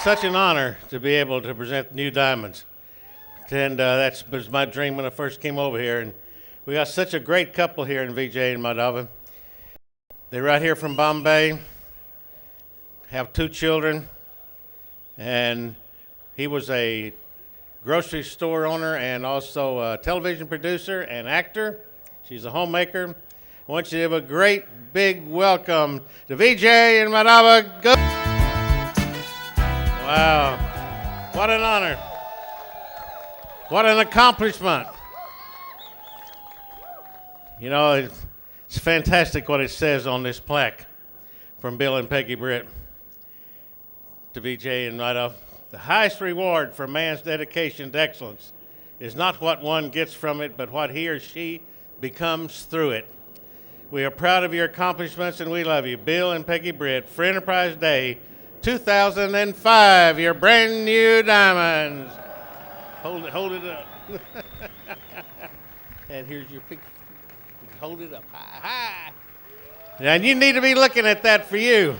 such an honor to be able to present New Diamonds. And that was my dream when I first came over here. And we got such a great couple here in Vijay and Madhava. They're right here from Bombay, have 2 children, and he was a grocery store owner and also a television producer and actor. She's a homemaker. I want you to give a great big welcome to Vijay and Madhava. Go! Wow, what an honor. What an accomplishment. You know, it's fantastic what it says on this plaque from Bill and Peggy Britt to Vijay and Madhava. The highest reward for man's dedication to excellence is not what one gets from it, but what he or she becomes through it. We are proud of your accomplishments and we love you. Bill and Peggy Britt, for Enterprise Day 2005, your brand new diamonds. Hold it up. And here's your picture. Hold it up high. And you need to be looking at that for you.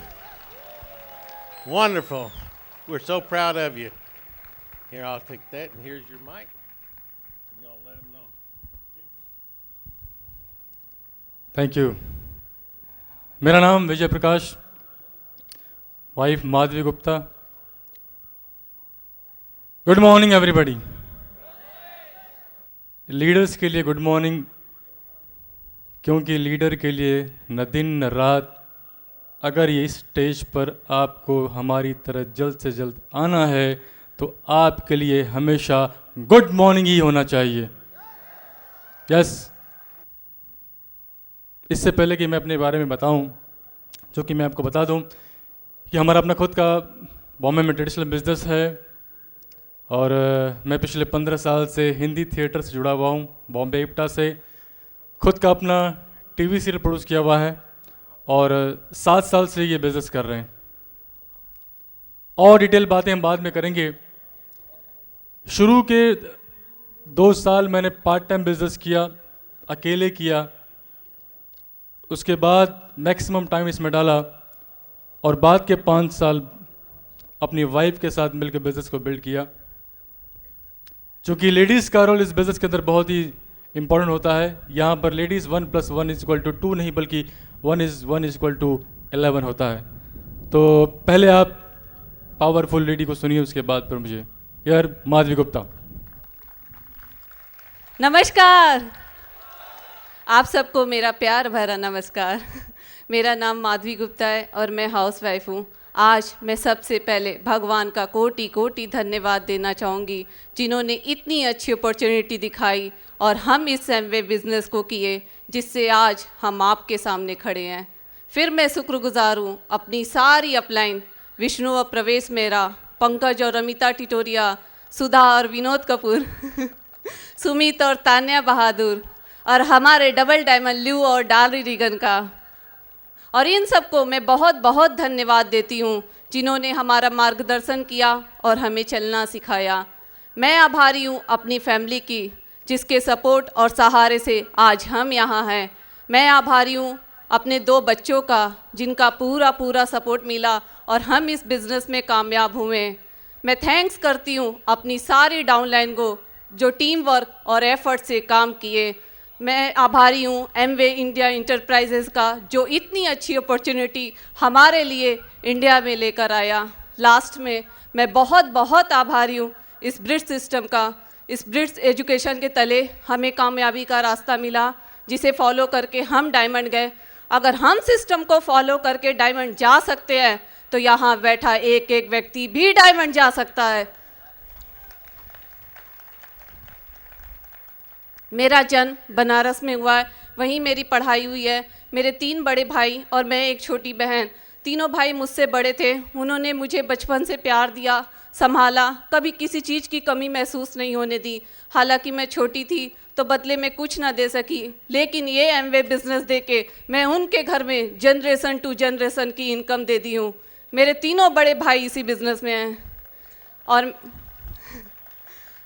Wonderful. We're so proud of you. Here, I'll take that, and here's your mic. And y'all let them know. Thank you. मेरा नाम Vijay Prakash, wife Madhavi Gupta. Good morning everybody. Leaders के लिए good morning, क्योंकि leader के लिए न दिन न रात, अगर ये स्टेज पर आपको हमारी तरह जल्द से जल्द आना है तो आपके लिए हमेशा गुड मॉर्निंग ही होना चाहिए। यस। इससे पहले कि मैं अपने बारे में बताऊं, जो कि मैं आपको बता दूं कि हमारा अपना खुद का बॉम्बे में ट्रेडिशनल बिजनेस है और मैं पिछले 15 साल से हिंदी थिएटर से जुड़ा हुआ हूं, बॉम्बे इप्टा से। खुद का अपना टीवी सीरियल प्रोड्यूस किया हुआ है और 7 साल से ये बिज़नेस कर रहे हैं। और डिटेल बातें हम बाद में करेंगे। शुरू के 2 साल मैंने पार्ट टाइम बिजनेस किया, अकेले किया। उसके बाद मैक्सिमम टाइम इसमें डाला और बाद के 5 साल अपनी वाइफ के साथ मिलकर बिज़नेस को बिल्ड किया। चूँकि लेडीज़ का रोल इस बिज़नेस के अंदर बहुत ही इम्पॉर्टेंट होता है। यहाँ पर लेडीज़ 1 + 1 = 2 नहीं, बल्कि 1 = 11 होता है। तो पहले आप पावरफुल लेडी को सुनिए, उसके बाद पर मुझे। यार माधवी गुप्ता। नमस्कार, आप सबको मेरा प्यार भरा नमस्कार। मेरा नाम माधवी गुप्ता है और मैं हाउसवाइफ हूँ। आज मैं सबसे पहले भगवान का कोटि कोटि धन्यवाद देना चाहूँगी, जिन्होंने इतनी अच्छी अपॉर्चुनिटी दिखाई और हम इस एमवे बिज़नेस को किए, जिससे आज हम आपके सामने खड़े हैं। फिर मैं शुक्रगुजार हूँ अपनी सारी अपलाइन, विष्णु और प्रवेश मेहरा, पंकज और अमिता टिटोरिया, सुधा और विनोद कपूर, सुमित और तान्या बहादुर, और हमारे डबल डायमंड ल्यू और डार्ली रिगन का। और इन सबको मैं बहुत बहुत धन्यवाद देती हूँ, जिन्होंने हमारा मार्गदर्शन किया और हमें चलना सिखाया। मैं आभारी हूँ अपनी फैमिली की, जिसके सपोर्ट और सहारे से आज हम यहाँ हैं। मैं आभारी हूँ अपने 2 बच्चों का, जिनका पूरा सपोर्ट मिला और हम इस बिज़नेस में कामयाब हुए। मैं थैंक्स करती हूँ अपनी सारी डाउनलाइन को, जो टीम वर्क और एफर्ट से काम किए। मैं आभारी हूँ एमवे इंडिया इंटरप्राइजेज़ का, जो इतनी अच्छी अपॉर्चुनिटी हमारे लिए इंडिया में लेकर आया। लास्ट में मैं बहुत बहुत आभारी हूँ इस ब्रिज सिस्टम का। इस ब्रिज एजुकेशन के तले हमें कामयाबी का रास्ता मिला, जिसे फॉलो करके हम डायमंड गए। अगर हम सिस्टम को फॉलो करके डायमंड जा सकते हैं, तो यहाँ बैठा एक एक व्यक्ति भी डायमंड जा सकता है। मेरा जन्म बनारस में हुआ है, वहीं मेरी पढ़ाई हुई है। मेरे 3 बड़े भाई और मैं एक छोटी बहन। तीनों भाई मुझसे बड़े थे। उन्होंने मुझे बचपन से प्यार दिया, संभाला, कभी किसी चीज़ की कमी महसूस नहीं होने दी। हालांकि मैं छोटी थी तो बदले में कुछ ना दे सकी, लेकिन ये एमवे बिज़नेस देके मैं उनके घर में जनरेशन टू जनरेशन की इनकम दे दी हूँ। मेरे तीनों बड़े भाई इसी बिज़नेस में हैं और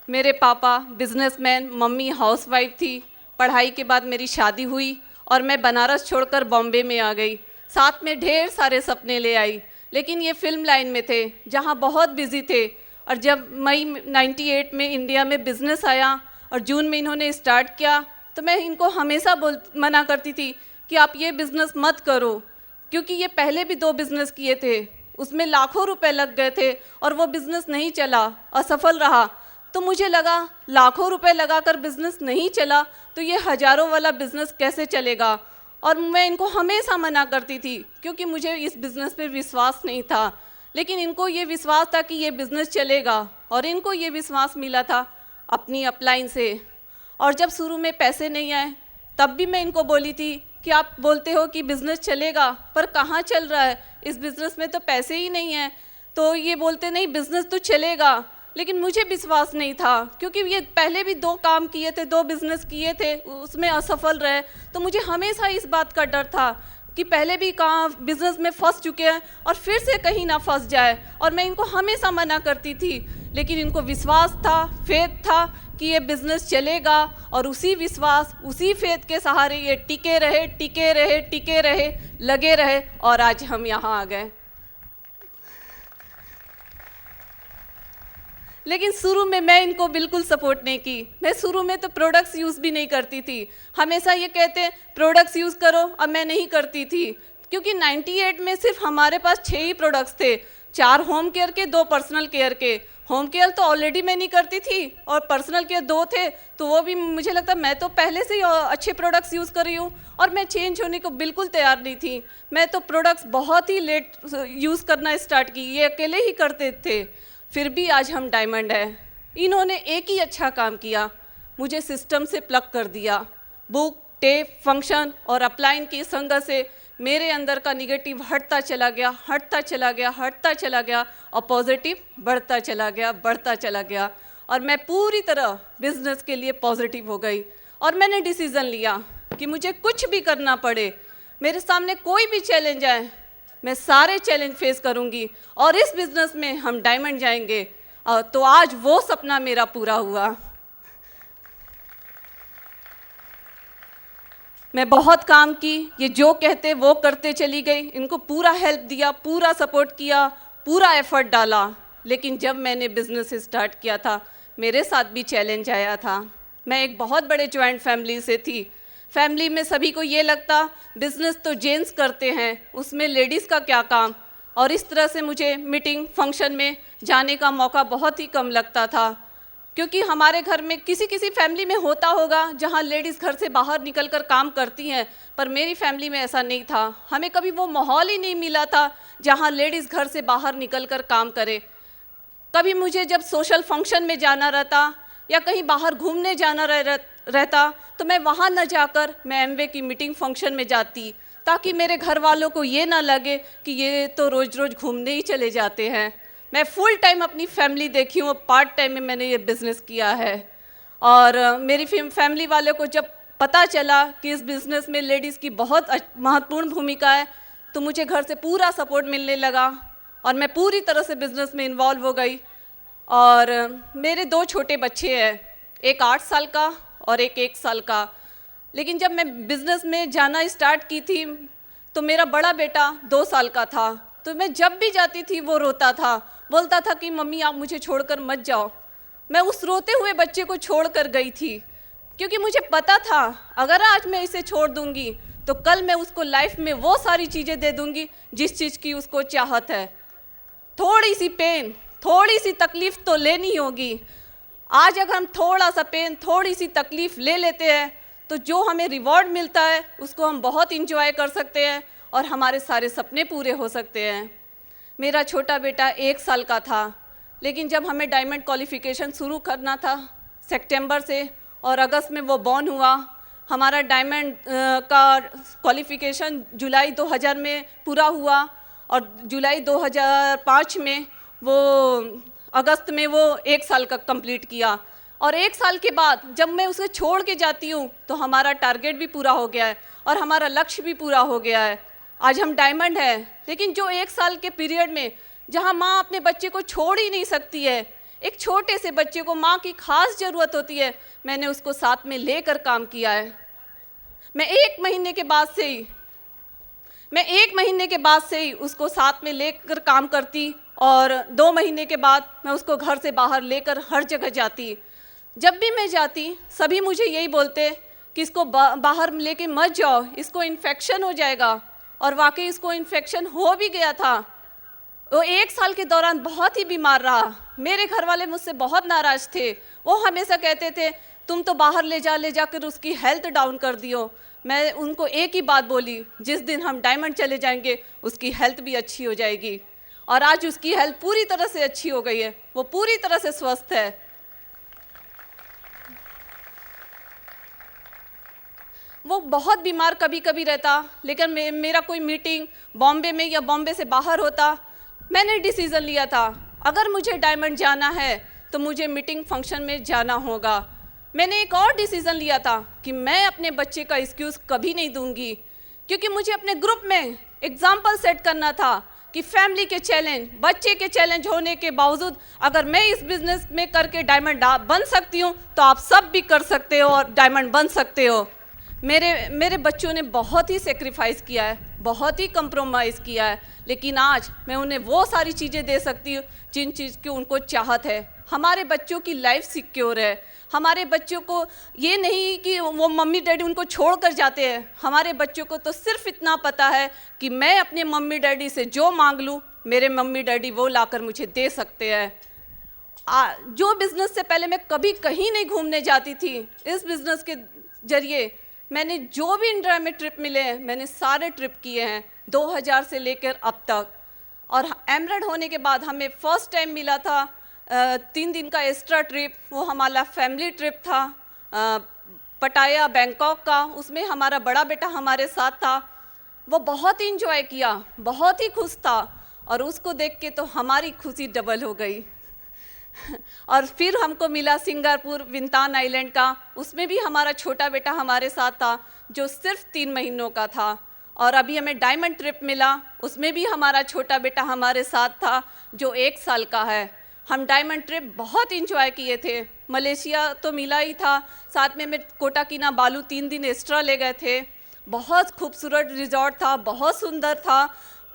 मेरे पापा बिजनेसमैन, मम्मी हाउसवाइफ थी। पढ़ाई के बाद मेरी शादी हुई और मैं बनारस छोड़कर बॉम्बे में आ गई। साथ में ढेर सारे सपने ले आई, लेकिन ये फिल्म लाइन में थे जहाँ बहुत बिजी थे। और जब मई 98 में इंडिया में बिज़नेस आया और जून में इन्होंने स्टार्ट किया, तो मैं इनको हमेशा मना करती थी कि आप ये बिज़नेस मत करो, क्योंकि ये पहले भी 2 बिज़नेस किए थे, उसमें लाखों रुपए लग गए थे और वो बिज़नेस नहीं चला, असफल रहा। तो मुझे लगा लाखों रुपए लगाकर बिज़नेस नहीं चला तो ये हज़ारों वाला बिज़नेस कैसे चलेगा। और मैं इनको हमेशा मना करती थी क्योंकि मुझे इस बिज़नेस पे विश्वास नहीं था, लेकिन इनको ये विश्वास था कि ये बिज़नेस चलेगा और इनको ये विश्वास मिला था अपनी अपलाइन से। और जब शुरू में पैसे नहीं आए तब भी मैं इनको बोली थी कि आप बोलते हो कि बिज़नेस चलेगा, पर कहाँ चल रहा है, इस बिज़नेस में तो पैसे ही नहीं हैं। तो ये बोलते नहीं बिज़नेस तो चलेगा, लेकिन मुझे विश्वास नहीं था क्योंकि ये पहले भी 2 काम किए थे, 2 बिज़नेस किए थे, उसमें असफल रहे। तो मुझे हमेशा इस बात का डर था कि पहले भी कहाँ बिज़नेस में फंस चुके हैं और फिर से कहीं ना फंस जाए। और मैं इनको हमेशा मना करती थी, लेकिन इनको विश्वास था, फेथ था कि ये बिज़नेस चलेगा। और उसी विश्वास, उसी फेथ के सहारे ये टिके रहे, टिके रहे, टिके रहे, लगे रहे और आज हम यहाँ आ गए। लेकिन शुरू में मैं इनको बिल्कुल सपोर्ट नहीं की। मैं शुरू में तो प्रोडक्ट्स यूज़ भी नहीं करती थी। हमेशा ये कहते प्रोडक्ट्स यूज़ करो, अब मैं नहीं करती थी क्योंकि 98 में सिर्फ हमारे पास 6 ही प्रोडक्ट्स थे, 4 होम केयर के, 2 पर्सनल केयर के। होम केयर तो ऑलरेडी मैं नहीं करती थी और पर्सनल केयर 2 थे, तो वो भी मुझे लगता मैं तो पहले से ही अच्छे प्रोडक्ट्स यूज़ कर रही हूँ और मैं चेंज होने को बिल्कुल तैयार नहीं थी। मैं तो प्रोडक्ट्स बहुत ही लेट यूज़ करना स्टार्ट की, ये अकेले ही करते थे, फिर भी आज हम डायमंड है। इन्होंने एक ही अच्छा काम किया, मुझे सिस्टम से प्लग कर दिया। बुक, टेप, फंक्शन और अपलाइन की संगत से मेरे अंदर का निगेटिव हटता चला गया, हटता चला गया, हटता चला गया और पॉजिटिव बढ़ता चला गया, बढ़ता चला गया। और मैं पूरी तरह बिजनेस के लिए पॉजिटिव हो गई और मैंने डिसीज़न लिया कि मुझे कुछ भी करना पड़े, मेरे सामने कोई भी चैलेंज आए, मैं सारे चैलेंज फेस करूंगी और इस बिज़नेस में हम डायमंड जाएंगे। और तो आज वो सपना मेरा पूरा हुआ। मैं बहुत काम की, ये जो कहते वो करते चली गई, इनको पूरा हेल्प दिया, पूरा सपोर्ट किया, पूरा एफर्ट डाला। लेकिन जब मैंने बिज़नेस स्टार्ट किया था मेरे साथ भी चैलेंज आया था। मैं एक बहुत बड़े जॉइंट फैमिली से थी। फैमिली में सभी को ये लगता बिज़नेस तो जेंट्स करते हैं, उसमें लेडीज़ का क्या काम। और इस तरह से मुझे मीटिंग फंक्शन में जाने का मौका बहुत ही कम लगता था, क्योंकि हमारे घर में किसी किसी फैमिली में होता होगा जहाँ लेडीज़ घर से बाहर निकलकर काम करती हैं, पर मेरी फैमिली में ऐसा नहीं था। हमें कभी वो माहौल ही नहीं मिला था जहाँ लेडीज़ घर से बाहर निकलकर काम करे। कभी मुझे जब सोशल फंक्शन में जाना रहता या कहीं बाहर घूमने जाना रहता तो मैं वहाँ न जाकर मैं एमवे की मीटिंग फंक्शन में जाती, ताकि मेरे घर वालों को ये ना लगे कि ये तो रोज़ रोज़ घूमने ही चले जाते हैं। मैं फुल टाइम अपनी फैमिली देखी हूँ, पार्ट टाइम में मैंने ये बिज़नेस किया है। और मेरी फैमिली वालों को जब पता चला कि इस बिज़नेस में लेडीज़ की बहुत महत्वपूर्ण भूमिका है, तो मुझे घर से पूरा सपोर्ट मिलने लगा और मैं पूरी तरह से बिज़नेस में इन्वॉल्व हो गई। और मेरे 2 छोटे बच्चे हैं, एक 8 साल का और एक 1 साल का। लेकिन जब मैं बिज़नेस में जाना स्टार्ट की थी तो मेरा बड़ा बेटा 2 साल का था, तो मैं जब भी जाती थी वो रोता था, बोलता था कि मम्मी आप मुझे छोड़कर मत जाओ। मैं उस रोते हुए बच्चे को छोड़कर गई थी, क्योंकि मुझे पता था अगर आज मैं इसे छोड़ दूंगी तो कल मैं उसको लाइफ में वो सारी चीज़ें दे दूंगी जिस चीज़ की उसको चाहत है। थोड़ी सी पेन, थोड़ी सी तकलीफ़ तो लेनी होगी। आज अगर हम थोड़ा सा पेन, थोड़ी सी तकलीफ़ ले लेते हैं तो जो हमें रिवॉर्ड मिलता है उसको हम बहुत इंजॉय कर सकते हैं और हमारे सारे सपने पूरे हो सकते हैं। मेरा छोटा बेटा 1 साल का था, लेकिन जब हमें डायमंड क्वालिफ़िकेशन शुरू करना था सितंबर से और अगस्त में वो बॉर्न हुआ। हमारा डायमंड का क्वालिफ़िकेशन जुलाई 2000 में पूरा हुआ और जुलाई 2005 में वो अगस्त में वो 1 साल का कंप्लीट किया। और 1 साल के बाद जब मैं उसे छोड़ के जाती हूँ तो हमारा टारगेट भी पूरा हो गया है और हमारा लक्ष्य भी पूरा हो गया है। आज हम डायमंड है। लेकिन जो 1 साल के पीरियड में जहाँ माँ अपने बच्चे को छोड़ ही नहीं सकती है, एक छोटे से बच्चे को माँ की खास ज़रूरत होती है, मैंने उसको साथ में लेकर काम किया है। मैं 1 महीने के बाद से ही मैं 1 महीने के बाद से ही उसको साथ में लेकर काम करती और 2 महीने के बाद मैं उसको घर से बाहर लेकर हर जगह जाती। जब भी मैं जाती सभी मुझे यही बोलते कि इसको बाहर लेके मत जाओ, इसको इन्फेक्शन हो जाएगा। और वाकई इसको इन्फेक्शन हो भी गया था। वो 1 साल के दौरान बहुत ही बीमार रहा। मेरे घर वाले मुझसे बहुत नाराज़ थे। वो हमेशा कहते थे तुम तो बाहर ले जाकर उसकी हेल्थ डाउन कर दियो। मैं उनको एक ही बात बोली, जिस दिन हम डायमंड चले जाएंगे उसकी हेल्थ भी अच्छी हो जाएगी। और आज उसकी हेल्थ पूरी तरह से अच्छी हो गई है, वो पूरी तरह से स्वस्थ है। वो बहुत बीमार कभी कभी रहता, लेकिन मेरा कोई मीटिंग बॉम्बे में या बॉम्बे से बाहर होता, मैंने डिसीज़न लिया था अगर मुझे डायमंड जाना है तो मुझे मीटिंग फंक्शन में जाना होगा। मैंने एक और डिसीज़न लिया था कि मैं अपने बच्चे का एक्सक्यूज़ कभी नहीं दूंगी, क्योंकि मुझे अपने ग्रुप में एग्जाम्पल सेट करना था कि फैमिली के चैलेंज, बच्चे के चैलेंज होने के बावजूद अगर मैं इस बिज़नेस में करके डायमंड बन सकती हूँ तो आप सब भी कर सकते हो और डायमंड बन सकते हो। मेरे बच्चों ने बहुत ही सेक्रीफाइस किया है, बहुत ही कंप्रोमाइज़ किया है, लेकिन आज मैं उन्हें वो सारी चीज़ें दे सकती हूँ जिन चीज़ की उनको चाहत है। हमारे बच्चों की लाइफ सिक्योर है। हमारे बच्चों को ये नहीं कि वो मम्मी डैडी उनको छोड़ कर जाते हैं। हमारे बच्चों को तो सिर्फ इतना पता है कि मैं अपने मम्मी डैडी से जो मांग लूँ मेरे मम्मी डैडी वो लाकर मुझे दे सकते हैं। जो बिज़नेस से पहले मैं कभी कहीं नहीं घूमने जाती थी, इस बिज़नेस के जरिए मैंने जो भी इंडिया में ट्रिप मिले हैं मैंने सारे ट्रिप किए हैं 2000 से लेकर अब तक। और एमरेड होने के बाद हमें फर्स्ट टाइम मिला था 3 दिन का एक्स्ट्रा ट्रिप, वो हमारा फैमिली ट्रिप था पटाया बैंकॉक का। उसमें हमारा बड़ा बेटा हमारे साथ था। वो बहुत ही इंजॉय किया, बहुत ही खुश था और उसको देख के तो हमारी खुशी डबल हो गई। और फिर हमको मिला सिंगापुर विंतान आइलैंड का, उसमें भी हमारा छोटा बेटा हमारे साथ था जो सिर्फ 3 महीनों का था। और अभी हमें डायमंड ट्रिप मिला, उसमें भी हमारा छोटा बेटा हमारे साथ था जो 1 साल का है। हम डायमंड ट्रिप बहुत इंजॉय किए थे। मलेशिया तो मिला ही था, साथ में कोटा कीना बालू 3 दिन एक्स्ट्रा ले गए थे। बहुत खूबसूरत रिजॉर्ट था, बहुत सुंदर था,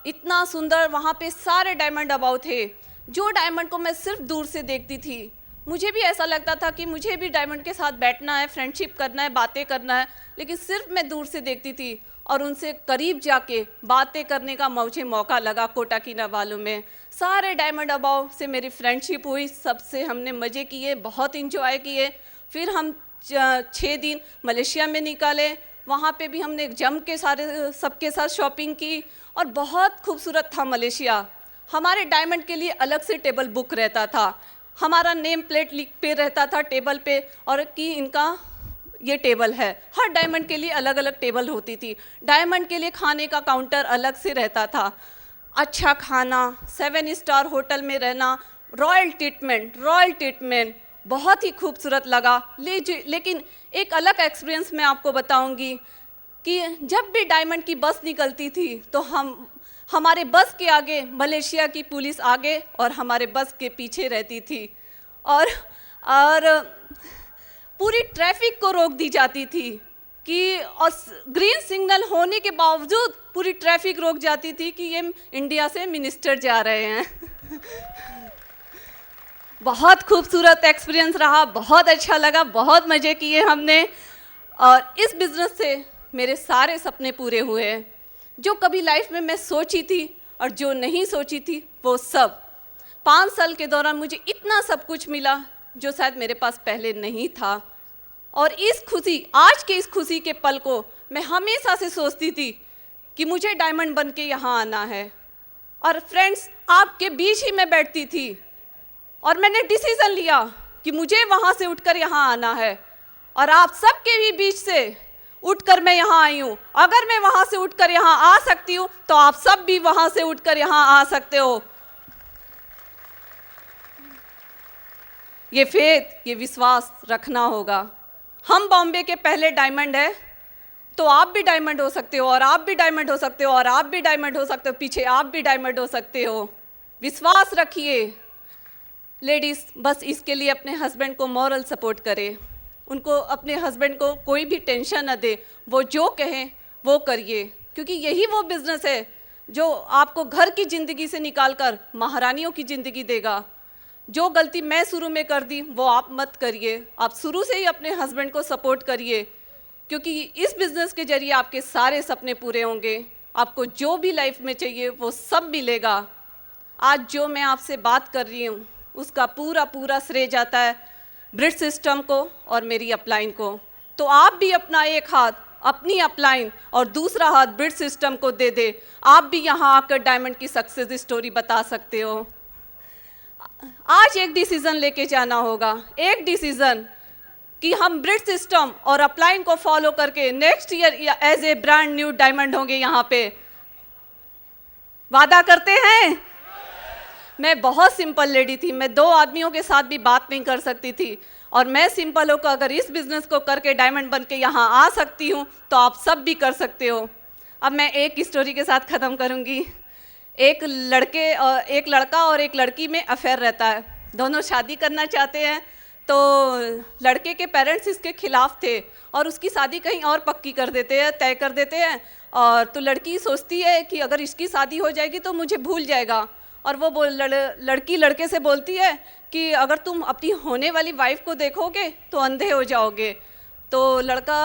इतना सुंदर। वहाँ पे सारे डायमंड अबाउ थे। जो डायमंड को मैं सिर्फ दूर से देखती थी, मुझे भी ऐसा लगता था कि मुझे भी डायमंड के साथ बैठना है, फ्रेंडशिप करना है, बातें करना है, लेकिन सिर्फ मैं दूर से देखती थी। और उनसे करीब जाके बातें करने का मुझे मौका लगा कोटा कीनाबालू में। सारे डायमंड अबाउ से मेरी फ्रेंडशिप हुई, सबसे हमने मज़े किए, बहुत इंजॉय किए। फिर हम 6 दिन मलेशिया में निकाले, वहाँ पे भी हमने जम के सारे सबके साथ शॉपिंग की और बहुत खूबसूरत था मलेशिया। हमारे डायमंड के लिए अलग से टेबल बुक रहता था, हमारा नेम प्लेट लिख पे रहता था टेबल पे और कि इनका ये टेबल है। हर डायमंड के लिए अलग अलग टेबल होती थी। डायमंड के लिए खाने का काउंटर अलग से रहता था। अच्छा खाना, 7 स्टार होटल में रहना, रॉयल ट्रीटमेंट बहुत ही खूबसूरत लगा। लेकिन एक अलग एक्सपीरियंस मैं आपको बताऊंगी कि जब भी डायमंड की बस निकलती थी तो हमारे बस के आगे मलेशिया की पुलिस आगे और हमारे बस के पीछे रहती थी और पूरी ट्रैफिक को रोक दी जाती थी कि और ग्रीन सिग्नल होने के बावजूद पूरी ट्रैफिक रोक जाती थी कि ये इंडिया से मिनिस्टर जा रहे हैं। बहुत खूबसूरत एक्सपीरियंस रहा, बहुत अच्छा लगा, बहुत मज़े किए हमने। और इस बिज़नेस से मेरे सारे सपने पूरे हुए हैं, जो कभी लाइफ में मैं सोची थी और जो नहीं सोची थी वो सब। 5 साल के दौरान मुझे इतना सब कुछ मिला जो शायद मेरे पास पहले नहीं था। और इस खुशी, आज के इस खुशी के पल को मैं हमेशा से सोचती थी कि मुझे डायमंड बन के यहाँ आना है। और फ्रेंड्स, आपके बीच ही मैं बैठती थी और मैंने डिसीज़न लिया कि मुझे वहाँ से उठकर यहाँ आना है और आप सबके भी बीच से उठकर मैं यहाँ आई हूँ। अगर मैं वहाँ से उठकर यहाँ आ सकती हूँ तो आप सब भी वहाँ से उठकर यहाँ आ सकते हो। ये फेथ, ये विश्वास रखना होगा। हम बॉम्बे के पहले डायमंड है तो आप भी डायमंड हो सकते हो और आप भी डायमंड हो सकते हो और आप भी डायमंड हो सकते हो, पीछे आप भी डायमंड हो सकते हो। विश्वास रखिए। लेडीज़, बस इसके लिए अपने हस्बैंड को मॉरल सपोर्ट करें, उनको, अपने हस्बैंड को कोई भी टेंशन न दे, वो जो कहें वो करिए। क्योंकि यही वो बिजनेस है जो आपको घर की ज़िंदगी से निकालकर महारानियों की ज़िंदगी देगा। जो गलती मैं शुरू में कर दी वो आप मत करिए, आप शुरू से ही अपने हस्बैंड को सपोर्ट करिए, क्योंकि इस बिज़नेस के जरिए आपके सारे सपने पूरे होंगे। आपको जो भी लाइफ में चाहिए वो सब मिलेगा। आज जो मैं आपसे बात कर रही हूँ उसका पूरा पूरा श्रेय जाता है ब्रिज सिस्टम को और मेरी अपलाइन को। तो आप भी अपना एक हाथ अपनी अपलाइन और दूसरा हाथ ब्रिज सिस्टम को दे दे। आप भी यहाँ आकर डायमंड की सक्सेस स्टोरी बता सकते हो। आज एक डिसीजन लेके जाना होगा, एक डिसीजन कि हम ब्रिज सिस्टम और अपलाइन को फॉलो करके next year as a brand new diamond होंगे यहाँ पे। वादा करते हैं? मैं बहुत सिंपल लेडी थी, मैं 2 आदमियों के साथ भी बात नहीं कर सकती थी, और मैं सिंपल होकर अगर इस बिज़नेस को करके डायमंड बन के यहाँ आ सकती हूँ तो आप सब भी कर सकते हो। अब मैं एक स्टोरी के साथ ख़त्म करूँगी। एक लड़का और एक लड़की में अफेयर रहता है, दोनों शादी करना चाहते हैं। तो लड़के के पेरेंट्स इसके खिलाफ थे और उसकी शादी कहीं और पक्की कर देते हैं, तय कर देते हैं। और तो लड़की सोचती है कि अगर इसकी शादी हो जाएगी तो मुझे भूल जाएगा, और वो लड़की लड़के से बोलती है कि अगर तुम अपनी होने वाली वाइफ को देखोगे तो अंधे हो जाओगे। तो लड़का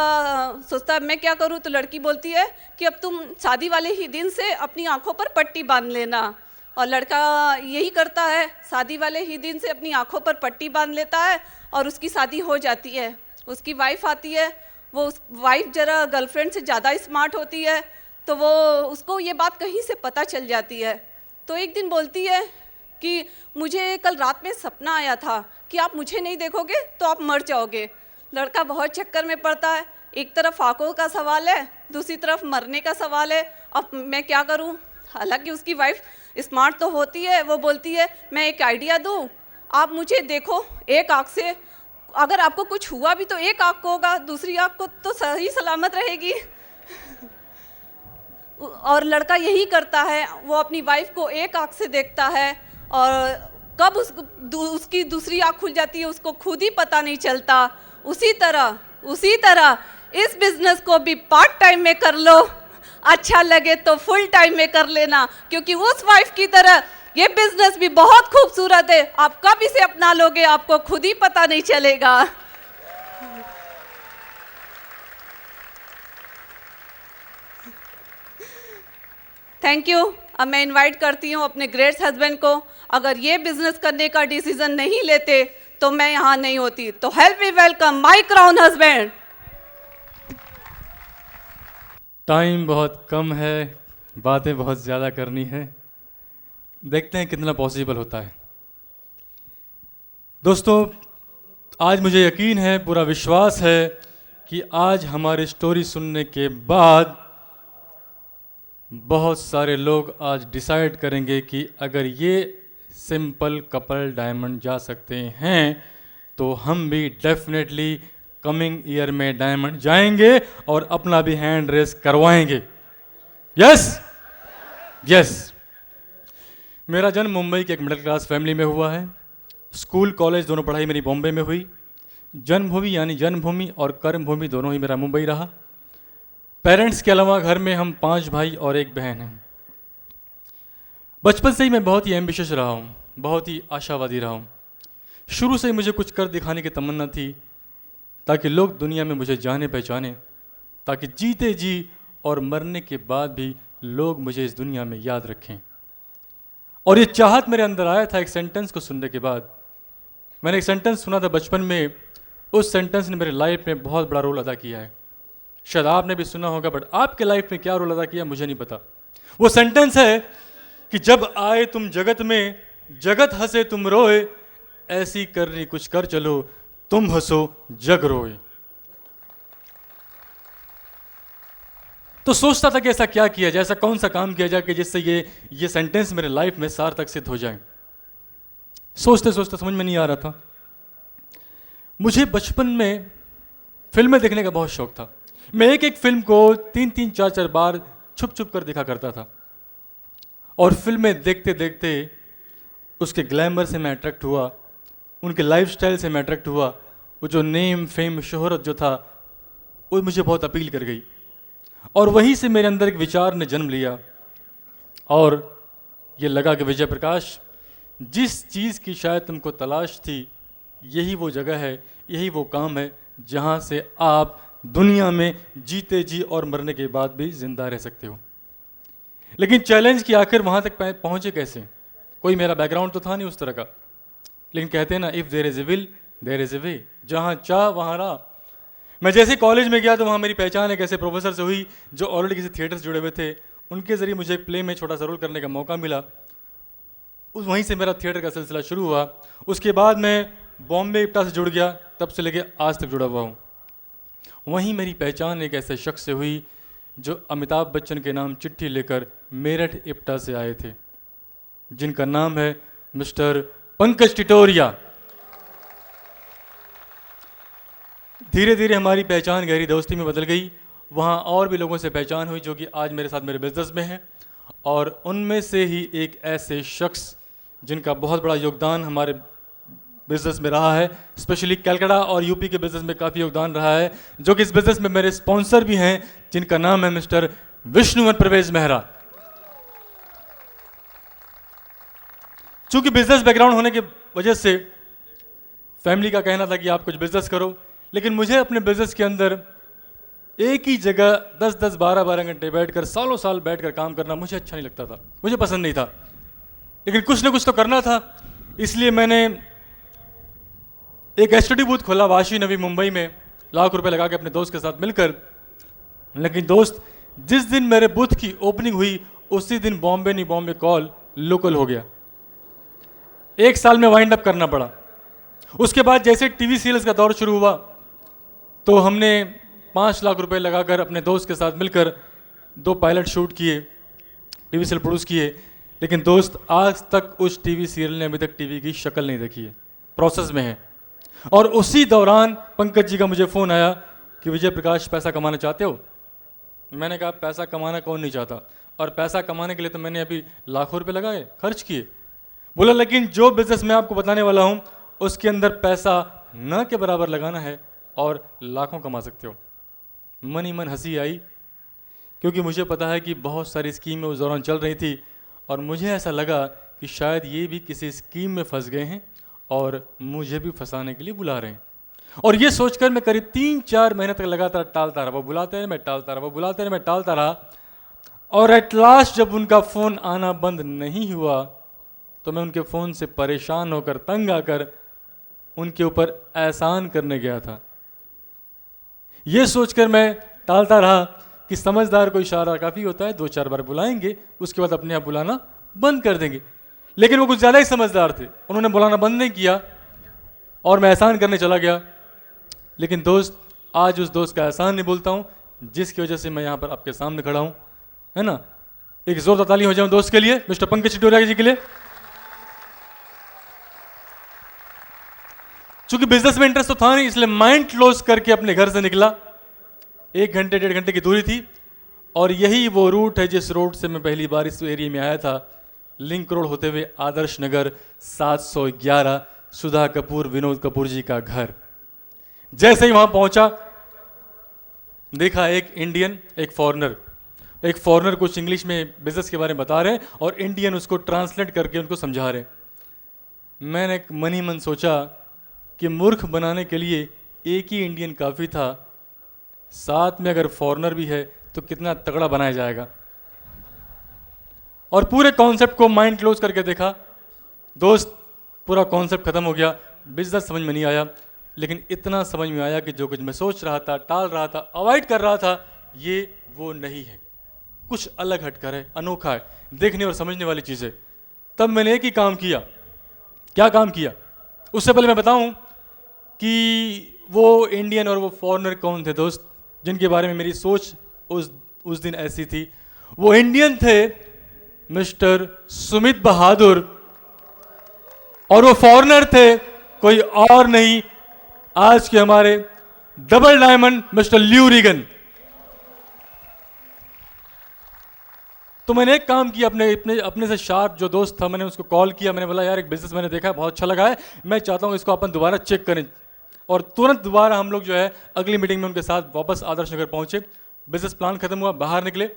सोचता है मैं क्या करूं, तो लड़की बोलती है कि अब तुम शादी वाले ही दिन से अपनी आंखों पर पट्टी बांध लेना। और लड़का यही करता है, शादी वाले ही दिन से अपनी आंखों पर पट्टी बांध लेता है और उसकी शादी हो जाती है। उसकी वाइफ आती है, वो उस वाइफ ज़रा गर्लफ्रेंड से ज़्यादा स्मार्ट होती है, तो वो उसको ये बात कहीं से पता चल जाती है। तो एक दिन बोलती है कि मुझे कल रात में सपना आया था कि आप मुझे नहीं देखोगे तो आप मर जाओगे। लड़का बहुत चक्कर में पड़ता है, एक तरफ आंखों का सवाल है, दूसरी तरफ मरने का सवाल है, अब मैं क्या करूं। हालांकि उसकी वाइफ स्मार्ट तो होती है, वो बोलती है मैं एक आइडिया दूं, आप मुझे देखो एक आँख से, अगर आपको कुछ हुआ भी तो एक आँख को होगा, दूसरी आँख को तो सही सलामत रहेगी। और लड़का यही करता है, वो अपनी वाइफ को एक आँख से देखता है और कब उसकी दूसरी आँख खुल जाती है उसको खुद ही पता नहीं चलता। उसी तरह इस बिजनेस को भी पार्ट टाइम में कर लो, अच्छा लगे तो फुल टाइम में कर लेना, क्योंकि उस वाइफ की तरह ये बिजनेस भी बहुत खूबसूरत है। आप कब इसे अपना लोगे आपको खुद ही पता नहीं चलेगा। Thank you. अब मैं इनवाइट करती हूँ अपने ग्रेट हस्बैंड को, अगर ये बिजनेस करने का डिसीजन नहीं लेते तो मैं यहाँ नहीं होती। तो help me welcome my crown husband. Time बहुत कम है, बातें बहुत ज़्यादा करनी है, देखते हैं कितना पॉसिबल होता है। दोस्तों, आज मुझे यकीन है, पूरा विश्वास है कि आज हमारी स्टोरी सुनने के बाद बहुत सारे लोग आज डिसाइड करेंगे कि अगर ये सिंपल कपल डायमंड जा सकते हैं तो हम भी डेफिनेटली कमिंग ईयर में डायमंड जाएंगे और अपना भी हैंड रेस करवाएंगे। Yes yes. मेरा जन्म मुंबई के एक मिडिल क्लास फैमिली में हुआ है। स्कूल कॉलेज दोनों पढ़ाई मेरी बॉम्बे में हुई। जन्मभूमि यानी जन्मभूमि और कर्मभूमि दोनों ही मेरा मुंबई रहा। पेरेंट्स के अलावा घर में हम 5 भाई और 1 बहन हैं। बचपन से ही मैं बहुत ही एम्बिशियस रहा हूँ, बहुत ही आशावादी रहा हूँ। शुरू से ही मुझे कुछ कर दिखाने की तमन्ना थी ताकि लोग दुनिया में मुझे जाने पहचाने, ताकि जीते जी और मरने के बाद भी लोग मुझे इस दुनिया में याद रखें। और ये चाहत मेरे अंदर आया था एक सेंटेंस को सुनने के बाद। मैंने एक सेंटेंस सुना था बचपन में, उस सेंटेंस ने मेरे लाइफ में बहुत बड़ा रोल अदा किया है। शायद आपने भी सुना होगा, बट आपके लाइफ में क्या रोल अदा किया मुझे नहीं पता। वो सेंटेंस है कि जब आए तुम जगत में, जगत हंसे तुम रोए, ऐसी करनी कुछ कर चलो, तुम हंसो जग रोए। तो सोचता था कि ऐसा क्या किया जाए, ऐसा कौन सा काम किया जाए कि जिससे ये सेंटेंस मेरे लाइफ में सार्थक सिद्ध हो जाए। सोचते सोचते समझ में नहीं आ रहा था। मुझे बचपन में फिल्में देखने का बहुत शौक था। मैं एक फिल्म को 3-3, 4-4 बार छुप छुप कर देखा करता था। और फिल्में देखते देखते उसके ग्लैमर से मैं अट्रैक्ट हुआ, उनके लाइफस्टाइल से मैं अट्रैक्ट हुआ। वो जो नेम, फेम, शोहरत जो था वो मुझे बहुत अपील कर गई। और वहीं से मेरे अंदर एक विचार ने जन्म लिया और ये लगा कि विजय प्रकाश, जिस चीज़ की शायद तुमको तलाश थी, यही वो जगह है, यही वो काम है जहाँ से आप दुनिया में जीते जी और मरने के बाद भी जिंदा रह सकते हो। लेकिन चैलेंज कि आखिर वहाँ तक पहुँचे कैसे? कोई मेरा बैकग्राउंड तो था नहीं उस तरह का, लेकिन कहते हैं ना, if there is a will there is a way, जहाँ चाह वहाँ राह। मैं जैसे कॉलेज में गया तो वहाँ मेरी पहचान एक ऐसे प्रोफेसर से हुई जो ऑलरेडी किसी थिएटर से जुड़े हुए थे। उनके ज़रिए मुझे एक प्ले में छोटा सा रोल करने का मौका मिला। उस वहीं से मेरा थिएटर का सिलसिला शुरू हुआ। उसके बाद मैं बॉम्बे इप्टा से जुड़ गया, तब से लेके आज तक जुड़ा हुआ हूँ। वहीं मेरी पहचान एक ऐसे शख्स से हुई जो अमिताभ बच्चन के नाम चिट्ठी लेकर मेरठ इप्टा से आए थे, जिनका नाम है मिस्टर पंकज टिटोरिया। धीरे धीरे हमारी पहचान गहरी दोस्ती में बदल गई। वहाँ और भी लोगों से पहचान हुई जो कि आज मेरे साथ मेरे बिजनेस में हैं, और उनमें से ही एक ऐसे शख्स जिनका बहुत बड़ा योगदान हमारे बिजनेस में रहा है, स्पेशली कलकत्ता और यूपी के बिजनेस में काफ़ी योगदान रहा है, जो कि इस बिजनेस में मेरे स्पॉन्सर भी हैं, जिनका नाम है मिस्टर विष्णुवन प्रवेश मेहरा। चूंकि बिजनेस बैकग्राउंड होने की वजह से फैमिली का कहना था कि आप कुछ बिजनेस करो, लेकिन मुझे अपने बिजनेस के अंदर एक ही जगह 10-10, 12-12 घंटे बैठकर सालों साल बैठकर काम करना मुझे अच्छा नहीं लगता था, मुझे पसंद नहीं था। लेकिन कुछ ना कुछ तो करना था, इसलिए मैंने एक एसटीडी बूथ खोला वाशी नवी मुंबई में, लाख रुपए लगा के अपने दोस्त के साथ मिलकर। लेकिन दोस्त, जिस दिन मेरे बूथ की ओपनिंग हुई उसी दिन बॉम्बे नहीं बॉम्बे कॉल लोकल हो गया। 1 साल में वाइंड अप करना पड़ा। उसके बाद जैसे टीवी सीरियल्स का दौर शुरू हुआ तो हमने 5 लाख रुपए लगाकर अपने दोस्त के साथ मिलकर 2 पायलट शूट किए, टीवी सीरियल प्रोड्यूस किए। लेकिन दोस्त, आज तक उस टीवी सीरियल ने अभी तक टीवी की शक्ल नहीं देखी है, प्रोसेस में है। और उसी दौरान पंकज जी का मुझे फ़ोन आया कि विजय प्रकाश, पैसा कमाना चाहते हो? मैंने कहा पैसा कमाना कौन नहीं चाहता, और पैसा कमाने के लिए तो मैंने अभी लाखों रुपए लगाए, खर्च किए। बोला लेकिन जो बिजनेस मैं आपको बताने वाला हूँ उसके अंदर पैसा न के बराबर लगाना है और लाखों कमा सकते हो। मन ही मन हंसी आई, क्योंकि मुझे पता है कि बहुत सारी स्कीमें उस दौरान चल रही थी और मुझे ऐसा लगा कि शायद ये भी किसी स्कीम में फंस गए हैं और मुझे भी फंसाने के लिए बुला रहे हैं। और ये सोचकर मैं करीब 3-4 महीने तक लगातार टालता रहा। वो बुलाते रहे, मैं टालता रहा, वो बुलाते रहे, मैं टालता रहा। और एट लास्ट जब उनका फ़ोन आना बंद नहीं हुआ तो मैं उनके फ़ोन से परेशान होकर, तंग आकर उनके ऊपर एहसान करने गया था। ये सोचकर मैं टालता रहा कि समझदार को इशारा काफ़ी होता है, 2-4 बार बुलाएंगे, उसके बाद अपने आप बुलाना बंद कर देंगे। लेकिन वो कुछ ज़्यादा ही समझदार थे, उन्होंने बुलाना बंद नहीं किया और मैं एहसान करने चला गया। लेकिन दोस्त, आज उस दोस्त का एहसान नहीं भूलता हूँ जिसकी वजह से मैं यहाँ पर आपके सामने खड़ा हूँ, है ना। एक जोरदार ताली हो जाए दोस्त के लिए, मिस्टर पंकज टिटोरिया जी के लिए। चूंकि बिजनेस में इंटरेस्ट तो था नहीं, इसलिए माइंड क्लोज करके अपने घर से निकला। 1 घंटे 1.5 घंटे की दूरी थी और यही वो रूट है जिस रोड से मैं पहली बार इस एरिया में आया था, लिंक रोड होते हुए आदर्श नगर 711, सुधा कपूर, विनोद कपूर जी का घर। जैसे ही वहां पहुंचा देखा एक इंडियन, एक फॉरेनर कुछ इंग्लिश में बिजनेस के बारे में बता रहे हैं और इंडियन उसको ट्रांसलेट करके उनको समझा रहे। मैंने मन ही मन सोचा कि मूर्ख बनाने के लिए एक ही इंडियन काफ़ी था, साथ में अगर फॉरेनर भी है तो कितना तगड़ा बनाया जाएगा। और पूरे कॉन्सेप्ट को माइंड क्लोज करके देखा। दोस्त, पूरा कॉन्सेप्ट खत्म हो गया, बिजनेस समझ में नहीं आया, लेकिन इतना समझ में आया कि जो कुछ मैं सोच रहा था, टाल रहा था, अवॉइड कर रहा था, ये वो नहीं है, कुछ अलग हटकर है, अनोखा है, देखने और समझने वाली चीज़ है। तब मैंने एक ही काम किया। क्या काम किया? उससे पहले मैं बताऊं कि वो इंडियन और वो फॉरेनर कौन थे दोस्त, जिनके बारे में मेरी सोच उस दिन ऐसी थी। वो इंडियन थे मिस्टर सुमित बहादुर और वो फॉरेनर थे कोई और नहीं, आज के हमारे डबल डायमंड मिस्टर ल्यू रीगन। तो मैंने एक काम किया, अपने से शार्प जो दोस्त था, मैंने उसको कॉल किया। मैंने बोला यार एक बिजनेस मैंने देखा है, बहुत अच्छा लगा है, मैं चाहता हूं इसको अपन दोबारा चेक करें। और तुरंत दोबारा हम लोग जो है अगली मीटिंग में उनके साथ वापस आदर्श नगर पहुंचे। बिजनेस प्लान खत्म हुआ, बाहर निकले,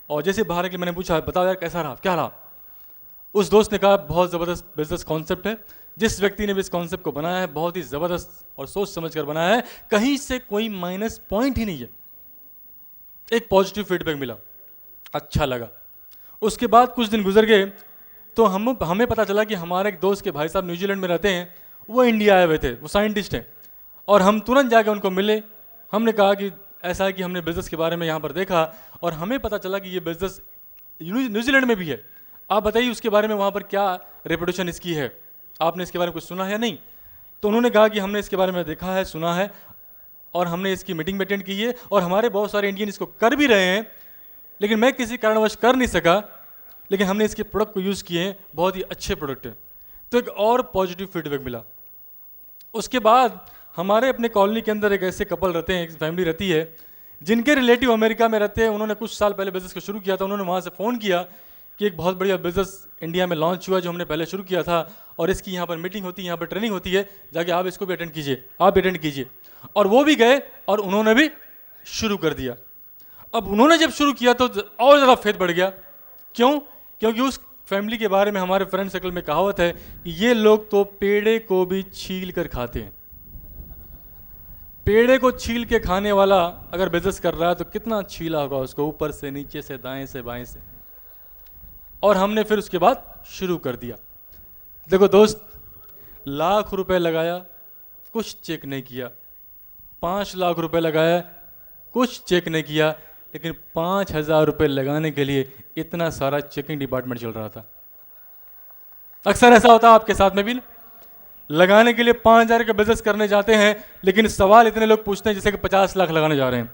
और जैसे बाहर निकले मैंने पूछा बताओ यार कैसा रहा, क्या रहा। उस दोस्त ने कहा बहुत ज़बरदस्त बिजनेस कॉन्सेप्ट है, जिस व्यक्ति ने भी इस कॉन्सेप्ट को बनाया है बहुत ही ज़बरदस्त और सोच समझ कर बनाया है, कहीं से कोई माइनस पॉइंट ही नहीं है। एक पॉजिटिव फीडबैक मिला, अच्छा लगा। उसके बाद कुछ दिन गुजर गए तो हमें पता चला कि हमारे एक दोस्त के भाई साहब न्यूजीलैंड में रहते हैं, वो इंडिया आए हुए थे, वो साइंटिस्ट हैं, और हम तुरंत जाके उनको मिले। हमने कहा कि ऐसा है कि हमने बिज़नेस के बारे में यहाँ पर देखा और हमें पता चला कि ये बिज़नेस न्यूजीलैंड में भी है, आप बताइए उसके बारे में वहाँ पर क्या रेपुटेशन इसकी है, आपने इसके बारे में कुछ सुना है या नहीं। तो उन्होंने कहा कि हमने इसके बारे में देखा है, सुना है, और हमने इसकी मीटिंग अटेंड की है, और हमारे बहुत सारे इंडियन इसको कर भी रहे हैं, लेकिन मैं किसी कारणवश कर नहीं सका, लेकिन हमने इसके प्रोडक्ट को यूज़ किए हैं, बहुत ही अच्छे प्रोडक्ट हैं। तो एक और पॉजिटिव फीडबैक मिला। उसके बाद हमारे अपने कॉलोनी के अंदर एक ऐसे कपल रहते हैं, एक फैमिली रहती है, जिनके रिलेटिव अमेरिका में रहते हैं। उन्होंने कुछ साल पहले बिजनेस को शुरू किया था। उन्होंने वहाँ से फ़ोन किया कि एक बहुत बढ़िया बिजनेस इंडिया में लॉन्च हुआ जो हमने पहले शुरू किया था, और इसकी यहाँ पर मीटिंग होती है, यहाँ पर ट्रेनिंग होती है, जाके आप इसको भी अटेंड कीजिए, आप अटेंड कीजिए। और वो भी गए और उन्होंने भी शुरू कर दिया। अब उन्होंने जब शुरू किया तो और ज़्यादा फेथ बढ़ गया। क्यों? क्योंकि उस फैमिली के बारे में हमारे फ्रेंड सर्कल में कहावत है कि ये लोग तो पेड़े को भी छील कर खाते हैं। पेड़े को छील के खाने वाला अगर बिजनेस कर रहा है तो कितना छीला होगा उसको, ऊपर से, नीचे से, दाएं से, बाएं से। और हमने फिर उसके बाद शुरू कर दिया। देखो दोस्त, लाख रुपए लगाया, कुछ चेक नहीं किया, 5 लाख रुपए लगाया, कुछ चेक नहीं किया, लेकिन 5,000 रुपये लगाने के लिए इतना सारा चेकिंग डिपार्टमेंट चल रहा था। अक्सर ऐसा होता है आपके साथ में भी ना, लगाने के लिए 5,000 का बिजनेस करने जाते हैं, लेकिन सवाल इतने लोग पूछते हैं जैसे कि 50 लाख लगाने जा रहे हैं।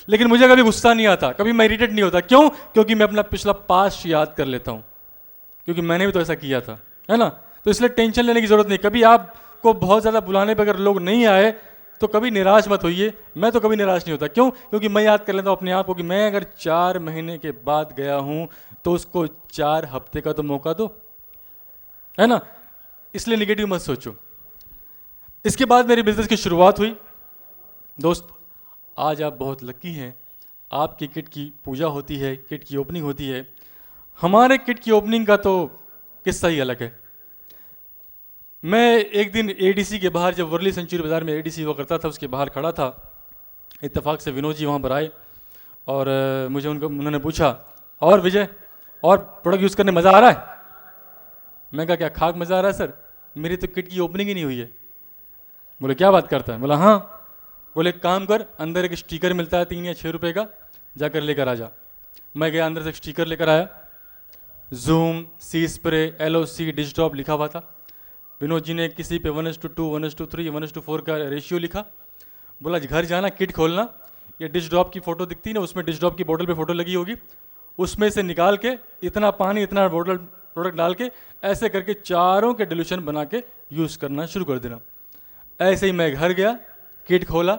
लेकिन मुझे कभी गुस्सा नहीं आता, कभी मैं इरिटेट नहीं होता। क्यों? क्योंकि मैं अपना पिछला पास्ट याद कर लेता हूँ, क्योंकि मैंने भी तो ऐसा किया था, है ना। तो इसलिए टेंशन लेने की जरूरत नहीं। कभी आपको बहुत ज़्यादा बुलाने पर अगर लोग नहीं आए तो कभी निराश मत होइए। मैं तो कभी निराश नहीं होता। क्यों? क्योंकि मैं याद कर लेता हूँ अपने आप को कि मैं अगर 4 महीने के बाद गया हूँ तो उसको 4 हफ्ते का तो मौका दो, है ना। इसलिए निगेटिव मत सोचो। इसके बाद मेरी बिजनेस की शुरुआत हुई। दोस्त, आज आप बहुत लकी हैं, आपकी किट की पूजा होती है, किट की ओपनिंग होती है। हमारे किट की ओपनिंग का तो किस्सा ही अलग है। मैं एक दिन एडीसी के बाहर, जब वर्ली सेंचुरी बाजार में एडीसी हुआ करता था, उसके बाहर खड़ा था। इत्तेफाक से विनोद जी वहाँ पर आए और मुझे उन्होंने पूछा, और विजय, और प्रोडक्ट यूज़ करने मज़ा आ रहा है? मैं कहा क्या खाक मज़ा आ रहा है सर, मेरी तो किट की ओपनिंग ही नहीं हुई है। बोले क्या बात करता है? बोला हाँ। बोले एक काम कर, अंदर एक स्टिकर मिलता है 3 या 6 रुपये का, जाकर लेकर आ जा। मैं गया, अंदर से एक स्टिकर लेकर आया, जूम, सी स्प्रे, LOC, डिश ड्रॉप लिखा हुआ था। विनोद जी ने किसी पे 1:2, 1:3, 1:4 का रेशियो लिखा। बोला घर जाना, किट खोलना, ये डिश ड्रॉप की फ़ोटो दिखती है ना, उसमें डिश ड्रॉप की बोतल पे फ़ोटो लगी होगी, उसमें से निकाल के इतना पानी, इतना बोतल प्रोडक्ट डाल के ऐसे करके चारों के डिल्यूशन बना के यूज़ करना शुरू कर देना। ऐसे ही मैं घर गया, किट खोला,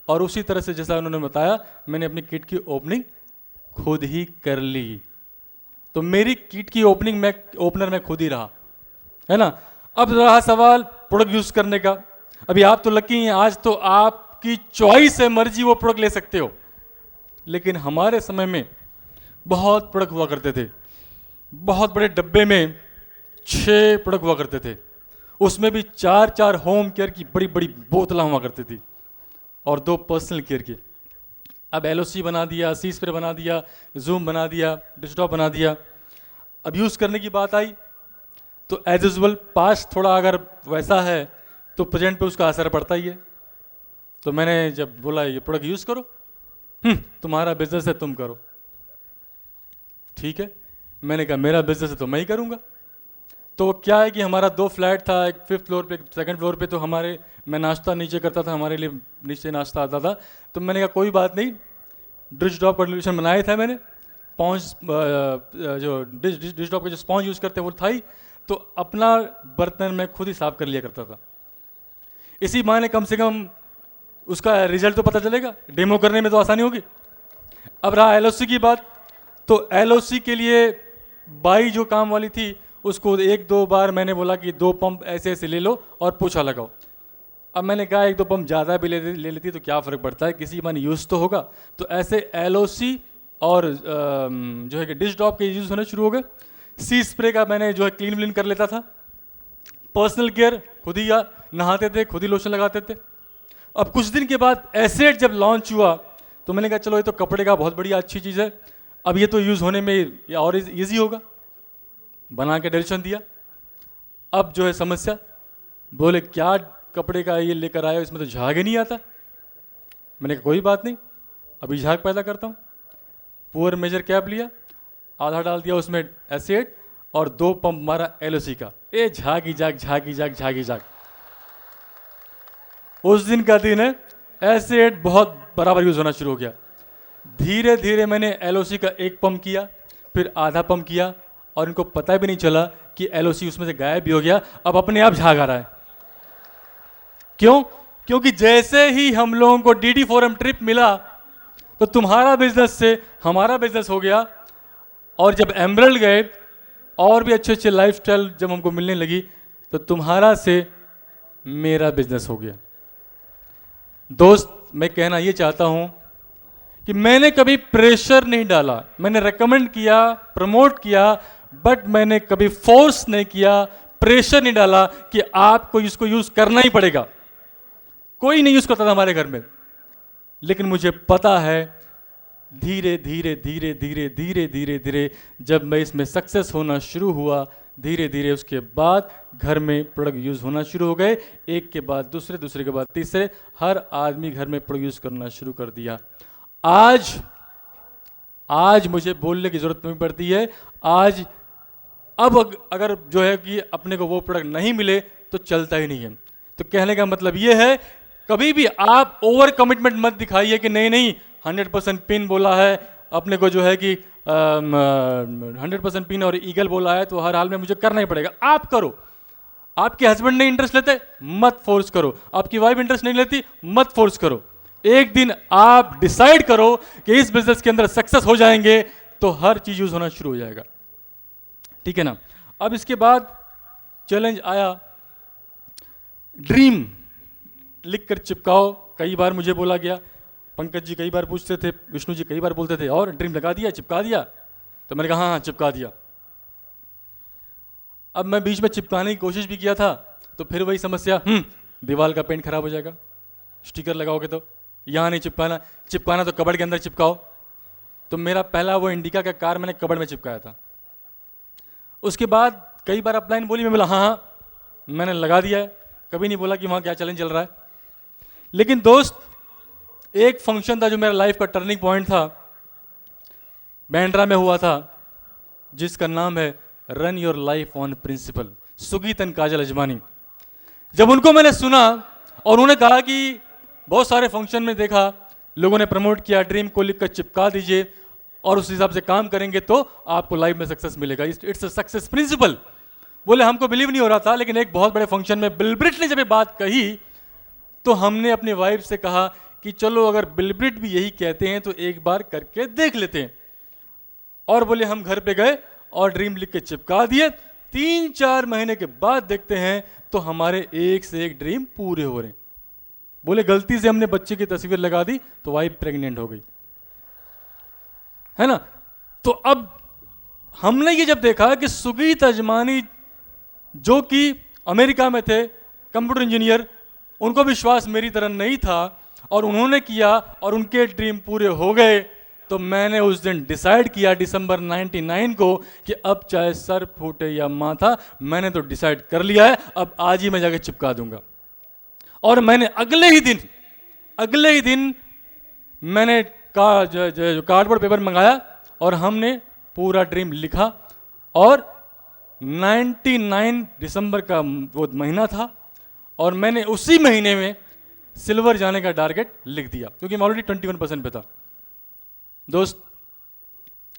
और उसी तरह से जैसा उन्होंने बताया मैंने अपनी किट की ओपनिंग खुद ही कर ली। तो मेरी किट की ओपनिंग में ओपनर में खुद ही रहा, है ना। अब रहा सवाल प्रोडक्ट यूज़ करने का। अभी आप तो लकी हैं, आज तो आपकी चॉइस है, मर्जी वो प्रोडक्ट ले सकते हो। लेकिन हमारे समय में बहुत प्रोडक्ट हुआ करते थे, बहुत बड़े डब्बे में 6 प्रोडक्ट हुआ करते थे, उसमें भी 4-4 होम केयर की बड़ी बड़ी बोतलें हुआ करती थी और 2 पर्सनल केयर की। अब LOC बना दिया, सी स्प्रे बना दिया, जूम बना दिया, डिश ड्रॉप बना दिया। अब यूज़ करने की बात आई तो एज यूजल पास्ट थोड़ा अगर वैसा है तो प्रेजेंट पे उसका असर पड़ता ही है। तो मैंने जब बोला ये प्रोडक्ट यूज़ करो, तुम्हारा बिजनेस है, तुम करो। ठीक है, मैंने कहा मेरा बिजनेस है तो मैं ही करूँगा। तो क्या है कि हमारा 2 फ्लैट था, एक 5th फ्लोर पे, एक 2nd फ्लोर पे। तो मैं नाश्ता नीचे करता था, हमारे लिए नीचे नाश्ता आता था। तो मैंने कहा कोई बात नहीं, डिश ड्रॉप का डिल्यूशन बनाया था मैंने, स्पॉन्ज, जो डिश ड्रॉप का जो स्पॉन्ज यूज़ करते हैं वो था ही, तो अपना बर्तन मैं खुद ही साफ कर लिया करता था। इसी बहाने कम से कम उसका रिजल्ट तो पता चलेगा, डेमो करने में तो आसानी होगी। अब रहा LOC की बात, तो LOC के लिए बाई जो काम वाली थी उसको 1-2 बार मैंने बोला कि 2 पंप ऐसे ऐसे ले लो और पोछा लगाओ। अब मैंने कहा एक दो पंप ज़्यादा भी ले लेती तो क्या फ़र्क पड़ता है, किसी मन यूज़ तो होगा। तो ऐसे LOC और जो है कि डिश ड्रॉप के यूज़ होने शुरू हो गए। सी स्प्रे का मैंने जो है क्लीन व्लीन कर लेता था। पर्सनल केयर खुद ही नहाते थे, खुद ही लोशन लगाते थे। अब कुछ दिन के बाद एसेट जब लॉन्च हुआ तो मैंने कहा चलो ये तो कपड़े का बहुत बढ़िया अच्छी चीज़ है, अब ये तो यूज़ होने में ये और ईजी होगा। बना के डिलीशन दिया। अब जो है समस्या, बोले क्या कपड़े का ये लेकर आया, इसमें तो झाग ही नहीं आता। मैंने कहा कोई बात नहीं, अभी झाग पैदा करता हूँ। पुअर मेजर कैप लिया, आधा डाल दिया उसमें एसिड और 2 पंप मारा LOC का, ए झागी जाग झागी जाग झागी जाग। उस दिन का दिन है, एसिड बहुत बराबर यूज होना शुरू हो गया। धीरे धीरे मैंने LOC का 1 पंप किया, फिर आधा पंप किया और इनको पता भी नहीं चला कि LOC उसमें से गायब भी हो गया। अब अपने आप झाग आ रहा है। क्यों? क्योंकि जैसे ही हम लोगों को DD फोरम ट्रिप मिला तो तुम्हारा बिजनेस से हमारा बिजनेस हो गया। और जब एमरल्ड गए और भी अच्छे अच्छे लाइफस्टाइल जब हमको मिलने लगी तो तुम्हारा से मेरा बिजनेस हो गया। दोस्त, मैं कहना ये चाहता हूं कि मैंने कभी प्रेशर नहीं डाला, मैंने रेकमेंड किया, प्रमोट किया, बट मैंने कभी फोर्स नहीं किया, प्रेशर नहीं डाला कि आपको इसको यूज करना ही पड़ेगा। कोई नहीं यूज करता था हमारे घर में, लेकिन मुझे पता है धीरे धीरे धीरे धीरे धीरे धीरे धीरे जब मैं इसमें सक्सेस होना शुरू हुआ, धीरे धीरे उसके बाद घर में प्रोडक्ट यूज होना शुरू हो गए। एक के बाद दूसरे, दूसरे के बाद तीसरे, हर आदमी घर में प्रोडक्ट यूज करना शुरू कर दिया। आज मुझे बोलने की जरूरत नहीं पड़ती है। आज अब अगर जो है कि अपने को वो प्रोडक्ट नहीं मिले तो चलता ही नहीं है। तो कहने का मतलब ये है, कभी भी आप ओवर कमिटमेंट मत दिखाइए कि नहीं नहीं 100% पिन बोला है, अपने को जो है कि 100% पिन और ईगल बोला है तो हर हाल में मुझे करना ही पड़ेगा। आप करो। आपके हस्बैंड नहीं इंटरेस्ट लेते, मत फोर्स करो। आपकी वाइफ इंटरेस्ट नहीं लेती, मत फोर्स करो। एक दिन आप डिसाइड करो कि इस बिजनेस के अंदर सक्सेस हो जाएंगे तो हर चीज यूज होना शुरू हो जाएगा। ठीक है ना? अब इसके बाद चैलेंज आया, ड्रीम लिखकर चिपकाओ। कई बार मुझे बोला गया, पंकज जी कई बार पूछते थे, विष्णु जी कई बार बोलते थे, और ड्रीम लगा दिया, चिपका दिया? तो मैंने कहा हाँ चिपका दिया। अब मैं बीच में चिपकाने की कोशिश भी किया था तो फिर वही समस्या, दीवार का पेंट खराब हो जाएगा, स्टिकर लगाओगे तो। यहाँ नहीं चिपकाना, चिपकाना तो कबड़ के अंदर चिपकाओ। तो मेरा पहला वो इंडिका का कार मैंने कबड़ में चिपकाया था। उसके बाद कई बार अपलाइन बोली, मैं बोला हाँ मैंने लगा दिया है, कभी नहीं बोला कि वहाँ क्या चैलेंज चल रहा है। लेकिन दोस्त, एक फंक्शन था जो मेरा लाइफ का टर्निंग पॉइंट था, बैंड्रा में हुआ था, जिसका नाम है run your life on principle, Sugeet and Kajal Ajmani. जब उनको मैंने सुना और उन्होंने कहा कि बहुत सारे फंक्शन में देखा लोगों ने प्रमोट किया, ड्रीम को लिखकर चिपका दीजिए और उस हिसाब से काम करेंगे तो आपको लाइफ में सक्सेस मिलेगा, इट्स अ सक्सेस प्रिंसिपल। बोले हमको बिलीव नहीं हो रहा था, लेकिन एक बहुत बड़े फंक्शन में बिलब्रिट ने जब ये बात कही तो हमने अपनी वाइफ से कहा कि चलो अगर बिलब्रिट भी यही कहते हैं तो एक बार करके देख लेते हैं। और बोले हम घर पे गए और ड्रीम लिख के चिपका दिए। 3-4 महीने के बाद देखते हैं तो हमारे एक से एक ड्रीम पूरे हो रहे हैं। बोले गलती से हमने बच्चे की तस्वीर लगा दी तो वाइफ प्रेग्नेंट हो गई, है ना? तो अब हमने ये जब देखा कि सुगीत अजमानी जो कि अमेरिका में थे, कंप्यूटर इंजीनियर, उनको विश्वास मेरी तरह नहीं था और उन्होंने किया और उनके ड्रीम पूरे हो गए, तो मैंने उस दिन डिसाइड किया दिसंबर 99 को कि अब चाहे सर फूटे या माथा, मैंने तो डिसाइड कर लिया है, अब आज ही मैं जाके चिपका दूंगा। और मैंने अगले ही दिन मैंने जो कार्डबोर्ड पेपर मंगाया और हमने पूरा ड्रीम लिखा। और 99 दिसंबर का वो महीना था और मैंने उसी महीने में सिल्वर जाने का टारगेट लिख दिया, क्योंकि मैं ऑलरेडी 21% पे था। दोस्त,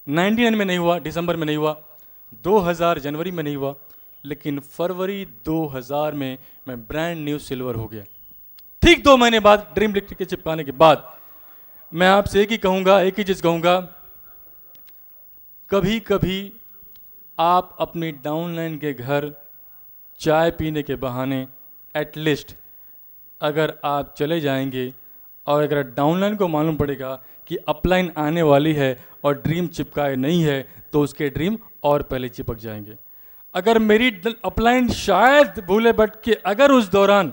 99 में नहीं हुआ, दिसंबर में नहीं हुआ, 2000 जनवरी में नहीं हुआ, लेकिन फरवरी 2000 में मैं ब्रांड न्यू सिल्वर हो गया। ठीक 2 महीने बाद ड्रीम लिख के चिपकाने के बाद मैं आपसे एक ही चीज कहूंगा, कभी कभी आप अपनी डाउनलाइन के घर चाय पीने के बहाने एटलीस्ट अगर आप चले जाएंगे और अगर डाउनलाइन को मालूम पड़ेगा कि अपलाइन आने वाली है और ड्रीम चिपकाए नहीं है, तो उसके ड्रीम और पहले चिपक जाएंगे। अगर मेरी अपलाइन शायद भूले भट के अगर उस दौरान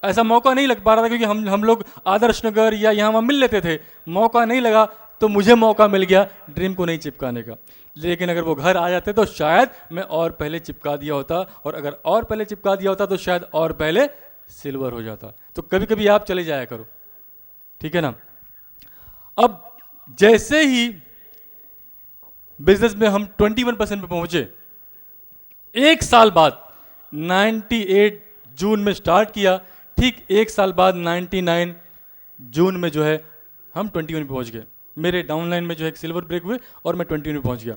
ऐसा मौका नहीं लग पा रहा था, क्योंकि हम लोग आदर्श नगर या यहाँ वहाँ मिल लेते थे, मौका नहीं लगा, तो मुझे मौका मिल गया ड्रीम को नहीं चिपकाने का। लेकिन अगर वो घर आ जाते तो शायद मैं और पहले चिपका दिया होता, और अगर और पहले चिपका दिया होता तो शायद और पहले सिल्वर हो जाता। तो कभी कभी आप चले जाया करो, ठीक है ना। अब जैसे ही बिजनेस में हम 21% पे पहुंचे, एक साल बाद 98 जून में स्टार्ट किया, ठीक एक साल बाद 99 जून में जो है हम 21 पे पहुंच गए। मेरे डाउनलाइन में जो है एक सिल्वर ब्रेक हुए और मैं 21 में पहुंच गया।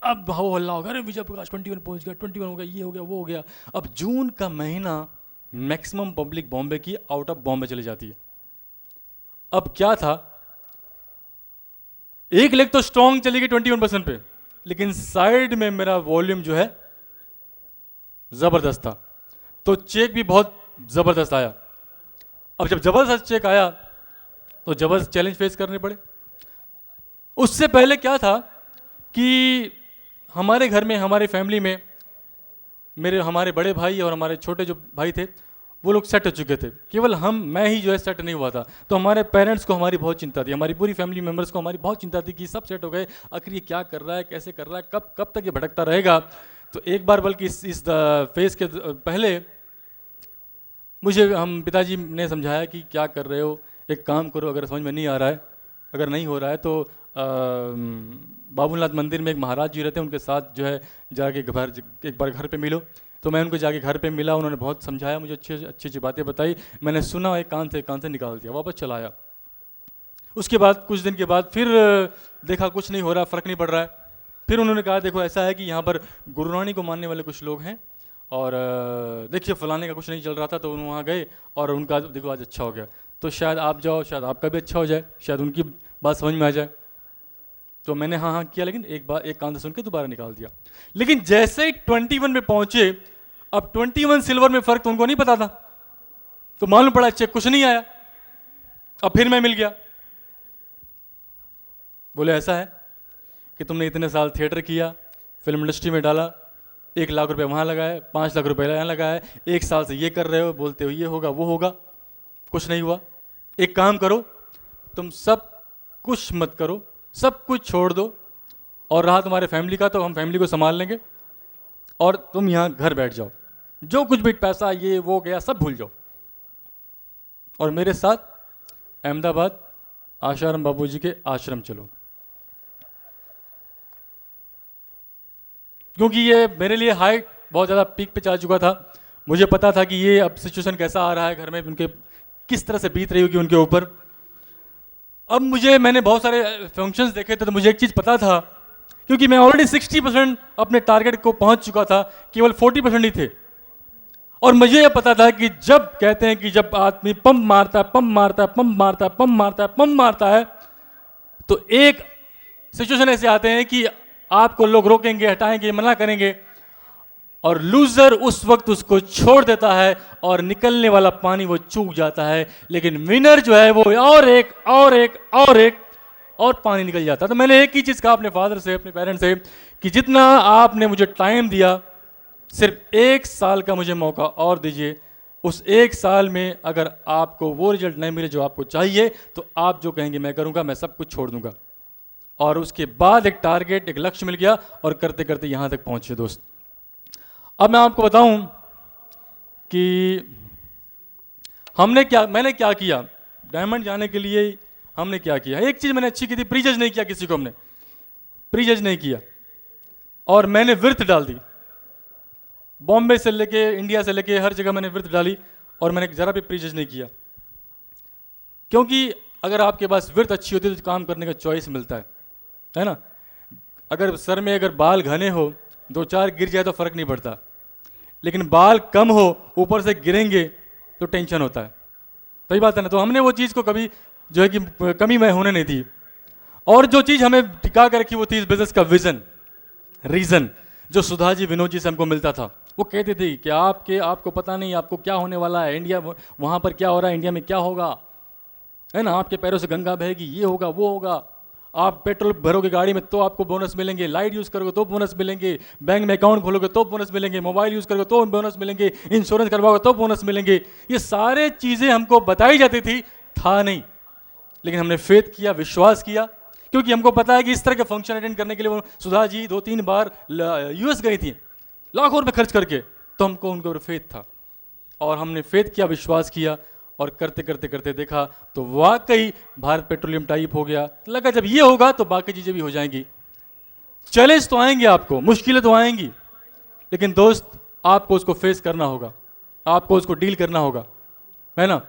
अब हो हल्ला होगा, अरे विजय प्रकाश 21 पहुंच गया, 21 हो गया, ये हो गया, वो हो गया। अब जून का महीना मैक्सिमम पब्लिक बॉम्बे की आउट ऑफ बॉम्बे चली जाती है। अब क्या था, एक लेग तो स्ट्रॉन्ग चली गई 21% पे, लेकिन साइड में मेरा वॉल्यूम जो है जबरदस्त था, तो चेक भी बहुत जबरदस्त आया। अब जब जबरदस्त चेक आया तो जबरदस्त चैलेंज फेस करने पड़े। उससे पहले क्या था कि हमारे घर में, हमारे फैमिली में हमारे बड़े भाई और हमारे छोटे जो भाई थे वो लोग सेट हो चुके थे, केवल मैं ही जो है सेट नहीं हुआ था। तो हमारे पेरेंट्स को हमारी बहुत चिंता थी, हमारी पूरी फैमिली मेम्बर्स को हमारी बहुत चिंता थी कि सब सेट हो गए, आखिर ये क्या कर रहा है, कैसे कर रहा है, कब तक ये भटकता रहेगा। तो एक बार बल्कि इस फेज के पहले हम पिताजी ने समझाया कि क्या कर रहे हो, एक काम करो, अगर समझ में नहीं आ रहा है, अगर नहीं हो रहा है तो बाबूनाथ मंदिर में एक महाराज जी रहते हैं, उनके साथ जो है जाके एक बार घर पे मिलो। तो मैं उनको जाके घर पे मिला, उन्होंने बहुत समझाया, मुझे अच्छी बातें बताई, मैंने सुना, एक कान से निकाल दिया, वापस चला आया। उसके बाद कुछ दिन के बाद फिर देखा कुछ नहीं हो रहा, फ़र्क नहीं पड़ रहा है। फिर उन्होंने कहा देखो ऐसा है कि यहाँ पर गुरु रानी को मानने वाले कुछ लोग हैं, और देखिए फलाने का कुछ नहीं चल रहा था, तो वहाँ गए और उनका देखो आज अच्छा हो गया, तो शायद आप जाओ, शायद आपका भी अच्छा हो जाए, शायद उनकी बात समझ में आ जाए। तो मैंने हाँ किया, लेकिन एक कान से सुन के दोबारा निकाल दिया। लेकिन जैसे ही 21 में पहुंचे, अब 21 सिल्वर में फ़र्क तो उनको नहीं पता था, तो मालूम पड़ा चेक कुछ नहीं आया। अब फिर मैं मिल गया, बोले ऐसा है कि तुमने इतने साल थिएटर किया, फिल्म इंडस्ट्री में डाला, 1 लाख रुपए वहाँ लगाए, 5 लाख रुपए यहाँ लगाए, 1 साल से ये कर रहे हो, बोलते हो ये होगा वो होगा, कुछ नहीं हुआ। एक काम करो, तुम सब कुछ मत करो, सब कुछ छोड़ दो, और रहा तुम्हारे फैमिली का तो हम फैमिली को संभाल लेंगे, और तुम यहाँ घर बैठ जाओ, जो कुछ भी पैसा ये वो गया सब भूल जाओ, और मेरे साथ अहमदाबाद आशाराम बाबूजी के आश्रम चलो। क्योंकि ये मेरे लिए हाइट बहुत ज़्यादा पीक पे जा चुका था, मुझे पता था कि ये अब सिचुएशन कैसा आ रहा है घर में, उनके किस तरह से बीत रही होगी उनके ऊपर। अब मैंने बहुत सारे फंक्शंस देखे थे, तो मुझे एक चीज़ पता था, क्योंकि मैं ऑलरेडी 60% अपने टारगेट को पहुंच चुका था, केवल 40% ही थे। और मुझे यह पता था कि जब कहते हैं कि जब आदमी पंप मारता है, पंप मारता है, पंप मारता है, पंप मारता है, पंप मारता है, तो एक सिचुएशन ऐसे आते हैं कि आपको लोग रोकेंगे, हटाएंगे, मना करेंगे, और लूजर उस वक्त उसको छोड़ देता है और निकलने वाला पानी वो चूक जाता है, लेकिन विनर जो है वो और पानी निकल जाता है। तो मैंने एक ही चीज़ कहा अपने फादर से, अपने पेरेंट्स से, कि जितना आपने मुझे टाइम दिया, सिर्फ 1 साल का मुझे मौका और दीजिए। उस 1 साल में अगर आपको वो रिजल्ट नहीं मिले जो आपको चाहिए, तो आप जो कहेंगे मैं करूँगा, मैं सब कुछ छोड़ दूंगा। और उसके बाद एक टारगेट, एक लक्ष्य मिल गया, और करते करते यहाँ तक पहुँचे दोस्त। अब मैं आपको बताऊं कि मैंने क्या किया डायमंड जाने के लिए। हमने क्या किया, एक चीज़ मैंने अच्छी की थी, प्रीजज नहीं किया किसी को, हमने प्रीजज नहीं किया, और मैंने व्रत डाल दी। बॉम्बे से लेके इंडिया से लेके हर जगह मैंने व्रत डाली, और मैंने ज़रा भी प्रीजज नहीं किया, क्योंकि अगर आपके पास व्रत अच्छी होती है तो काम करने का चॉइस मिलता है ना। अगर सर में अगर बाल घने हो, 2-4 गिर जाए तो फर्क नहीं पड़ता, लेकिन बाल कम हो, ऊपर से गिरेंगे तो टेंशन होता है। सही बात है ना। तो हमने वो चीज़ को कभी जो है कि कमी में होने नहीं दी, और जो चीज़ हमें टिका कर रखी वो थी इस बिजनेस का विजन, रीजन, जो सुधा जी, विनोद जी से हमको मिलता था। वो कहते थे कि आपको पता नहीं आपको क्या होने वाला है, इंडिया वहाँ पर क्या हो रहा है, इंडिया में क्या होगा, है ना, आपके पैरों से गंगा बहेगी, ये होगा वो होगा, आप पेट्रोल भरोगे गाड़ी में तो आपको बोनस मिलेंगे, लाइट यूज़ करोगे तो बोनस मिलेंगे, बैंक में अकाउंट खोलोगे तो बोनस मिलेंगे, मोबाइल यूज़ करोगे तो बोनस मिलेंगे, इंश्योरेंस करवाओगे तो बोनस मिलेंगे। ये सारे चीज़ें हमको बताई जाती थी, था नहीं, लेकिन हमने फेथ किया, विश्वास किया, क्योंकि हमको पता है कि इस तरह के फंक्शन अटेंड करने के लिए वो सुधा जी 2-3 बार यूएस गई थी लाखों रुपए खर्च करके, तो हमको उनके ऊपर फेथ था और हमने फेथ किया, विश्वास किया और करते करते करते देखा तो वाकई भारत पेट्रोलियम टाइप हो गया। लगा जब ये होगा तो बाकी चीज़ें भी हो जाएंगी। चैलेंज तो आएंगे, आपको मुश्किलें तो आएंगी, लेकिन दोस्त आपको उसको फेस करना होगा, आपको उसको डील करना होगा, है ना।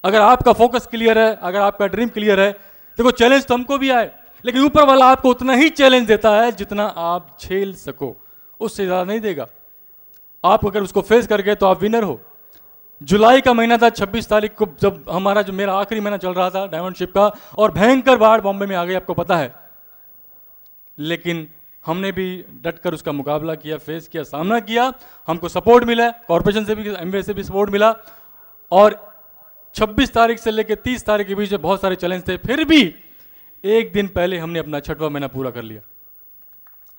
अगर आपका फोकस क्लियर है, अगर आपका ड्रीम क्लियर है, देखो चैलेंज तो हमको भी आए, लेकिन ऊपर वाला आपको उतना ही चैलेंज देता है जितना आप झेल सको, उससे ज़्यादा नहीं देगा। आप अगर उसको फेस कर गए तो आप विनर हो। जुलाई का महीना था, 26 तारीख को जब हमारा जो मेरा आखिरी महीना चल रहा था डायमंड शिप का, और भयंकर बाढ़ बॉम्बे में आ गई, आपको पता है, लेकिन हमने भी डट कर उसका मुकाबला किया, फेस किया, सामना किया। हमको सपोर्ट मिला, कॉर्पोरेशन से भी, एमवे से भी सपोर्ट मिला, और 26 तारीख से लेकर 30 तारीख के बीच में बहुत सारे चैलेंज थे, फिर भी एक दिन पहले हमने अपना 6वां महीना पूरा कर लिया।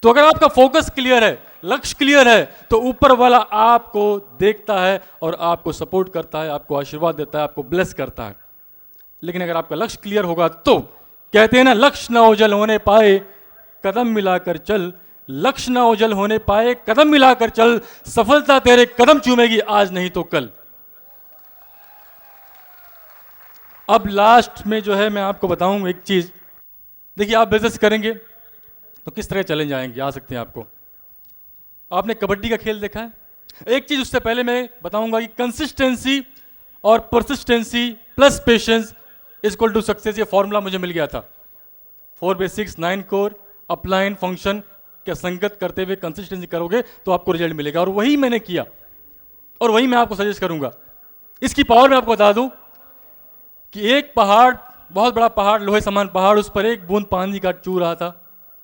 तो अगर आपका फोकस क्लियर है, लक्ष्य क्लियर है, तो ऊपर वाला आपको देखता है और आपको सपोर्ट करता है, आपको आशीर्वाद देता है, आपको ब्लेस करता है। लेकिन अगर आपका लक्ष्य क्लियर होगा तो कहते हैं ना, लक्ष्य न ओझल होने पाए कदम मिलाकर चल, लक्ष्य न ओझल होने पाए कदम मिलाकर चल, सफलता तेरे कदम चूमेगी आज नहीं तो कल। अब लास्ट में जो है मैं आपको बताऊं एक चीज, देखिए आप बिजनेस करेंगे तो किस तरह चैलेंज आएंगे, आ सकते हैं आपको। आपने कबड्डी का खेल देखा है? एक चीज उससे पहले मैं बताऊंगा कि कंसिस्टेंसी और persistence plus patience is equal to success, ये फॉर्मूला मुझे मिल गया था। 4 बेसिक्स 9 कोर अपलाइन फंक्शन के संगत करते हुए कंसिस्टेंसी करोगे तो आपको रिजल्ट मिलेगा, और वही मैंने किया और वही मैं आपको सजेस्ट करूंगा। इसकी पावर मैं आपको बता दूं कि एक पहाड़, बहुत बड़ा पहाड़, लोहे समान पहाड़, उस पर एक बूंद पानी का चू रहा था,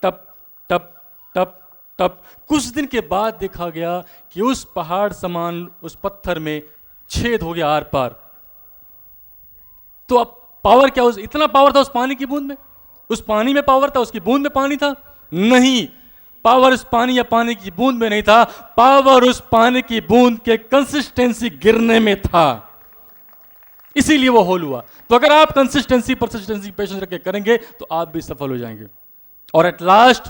टप टप टप टप। कुछ दिन के बाद देखा गया कि उस पहाड़ समान उस पत्थर में छेद हो गया आर पार। तो अब पावर क्या, उस इतना पावर था उस पानी की बूंद में? उस पानी में पावर था, उसकी बूंद में पानी था? नहीं, पावर उस पानी या पानी की बूंद में नहीं था, पावर उस पानी की बूंद के कंसिस्टेंसी गिरने में था, इसीलिए वो होल हुआ। तो अगर आप कंसिस्टेंसी, परसिस्टेंसी, पेशेंस रख के करेंगे तो आप भी सफल हो जाएंगे। और एट लास्ट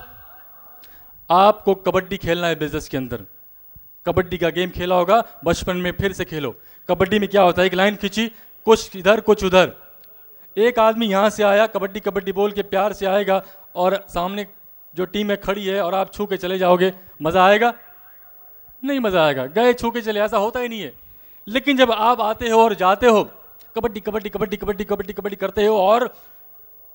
आपको कबड्डी खेलना है बिजनेस के अंदर। कबड्डी का गेम खेला होगा बचपन में, फिर से खेलो। कबड्डी में क्या होता है, एक लाइन खींची, कुछ इधर कुछ उधर, एक आदमी यहां से आया, कबड्डी कबड्डी बोल के प्यार से आएगा, और सामने जो टीम में खड़ी है और आप छू के चले जाओगे, मजा आएगा? नहीं मजा आएगा, गए छू के चले, ऐसा होता ही नहीं है। लेकिन जब आप आते हो और जाते हो, कबड्डी कबड्डी कबड्डी कबड्डी कबड्डी कबड्डी करते हो, और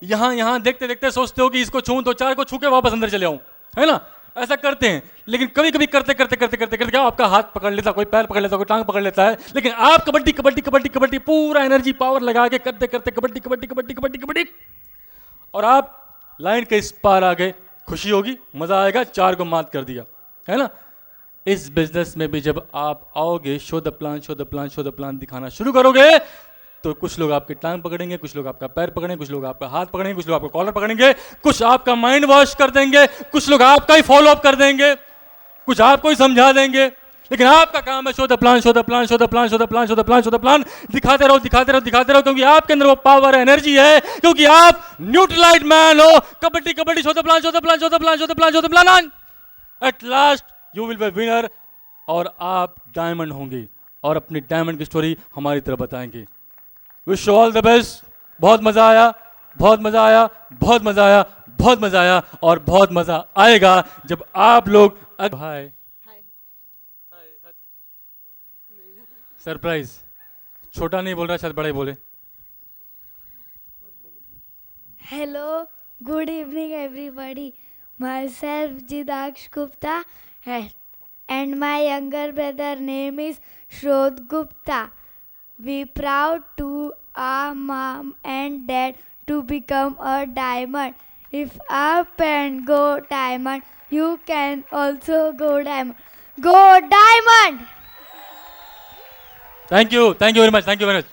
यहां देखते देखते सोचते हो कि इसको छू तो 4 को छू के वापस अंदर चले आऊं, है ना, ऐसा करते हैं। लेकिन कभी कभी करते करते करते करते करते क्या, आपका हाथ पकड़ लेता, कोई पैर पकड़ लेता, कोई टांग पकड़ लेता है, लेकिन आप कबड्डी कबड्डी कबड्डी कबड्डी पूरा एनर्जी पावर लगा के करते करते कबड्डी कबड्डी कबड्डी कबड्डी कबड्डी, और आप लाइन के इस पार आ गए, खुशी होगी, मजा आएगा, 4 को मात कर दिया, है ना। इस बिजनेस में भी जब आप आओगे, show the plan show the plan show the plan दिखाना शुरू करोगे, तो कुछ लोग आपकी टांग पकड़ेंगे, कुछ लोग आपका पैर पकड़ेंगे, कुछ लोग आपका हाथ पकड़ेंगे, कुछ लोग आपका कॉलर पकड़ेंगे, कुछ आपका माइंड वॉश कर देंगे, कुछ लोग आपका ही फॉलो अप कर देंगे, कुछ आपको ही समझा देंगे। लेकिन आपका काम है show the plan show the plan show the plan show the plan show the plan show the plan, दिखाते रहो दिखाते रहो दिखाते रहो, क्योंकि आपके अंदर वो पावर एनर्जी है, क्योंकि आप न्यूट्रलाइज्ड मैन हो। Kabaddi kabaddi show the plan show the plan show the plan show the plan show the plan, at last you will be winner, और आप डायमंड होंगे और अपनी डायमंड की स्टोरी हमारी तरफ बताएंगे। Wish all the best. बहुत मजा आया, बहुत मजा आया, बहुत मजा आया, बहुत मजा आया, और बहुत मजा आएगा जब आप लोग हाय सरप्राइज, छोटा नहीं बोल रहा, शायद बड़े बोले। Hello, good evening everybody. Myself Jidaksh Gupta and my younger brother name is Shrodh Gupta. We proud to our mom and dad to become a diamond. If our parents go diamond, you can also go diamond. Go Diamond! Thank you very much, thank you very much.